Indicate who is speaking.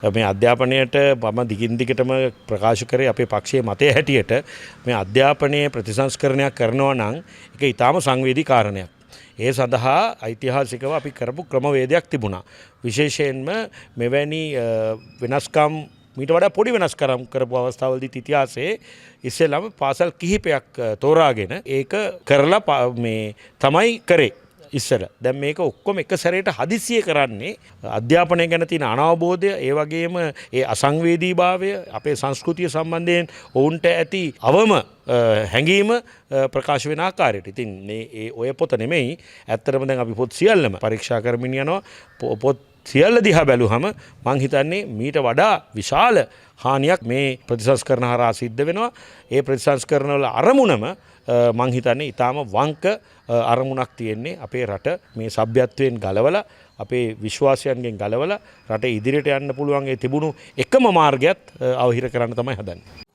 Speaker 1: මේ අධ්‍යාපනයට මම දිගින් දිගටම ප්‍රකාශ කරේ අපේ පක්ෂයේ මතය හැටියට මේ අධ්‍යාපනයේ ප්‍රතිසංස්කරණයක් කරනවා නම් ඒක ඊටාම සංවේදී කාරණයක්. ඒ සඳහා ඓතිහාසිකව අපි කරපු ක්‍රමවේදයක් තිබුණා. විශේෂයෙන්ම මෙවැනි වෙනස්කම් මීට වඩා පොඩි වෙනස්කම් කරපු අවස්ථාවලදී ඉතිහාසයේ ඉස්සෙල්ලාම පාසල් කිහිපයක් තෝරාගෙන ඒක කරලා මේ තමයි කරේ. ඉස්සර දැන් මේක ඔක්කොම එක සැරේට හදිසියෙ කරන්නේ අධ්‍යාපනය ගැන තියෙන අනවබෝධය ඒ වගේම ඒ අසංවේදීභාවය අපේ සංස්කෘතිය සම්බන්ධයෙන් ඔවුන්ට ඇති අවම හැඟීම ප්‍රකාශ වෙන ආකාරයට. ඉතින් මේ ඔය පොත නෙමෙයි ඇත්තටම දැන් අපි පොත් සියල්ලම පරීක්ෂා කරමින් යනවා. පොත් සියල්ල දිහා බැලුවම මං හිතන්නේ මීට වඩා විශාල හානියක් මේ ප්‍රතිසංස්කරණ හරහා සිද්ධ වෙනවා. ඒ ප්‍රතිසංස්කරණ වල අරමුණම මං හිතන්නේ ඊටාම වංක අරමුණක් තියෙන්නේ අපේ රට මේ සભ્યත්වයෙන් ගලවලා අපේ විශ්වාසයන්ගෙන් ගලවලා රට ඉදිරියට යන්න පුළුවන් ඒ තිබුණු එකම මාර්ගයත් අවහිර කරන්න තමයි හදන්නේ.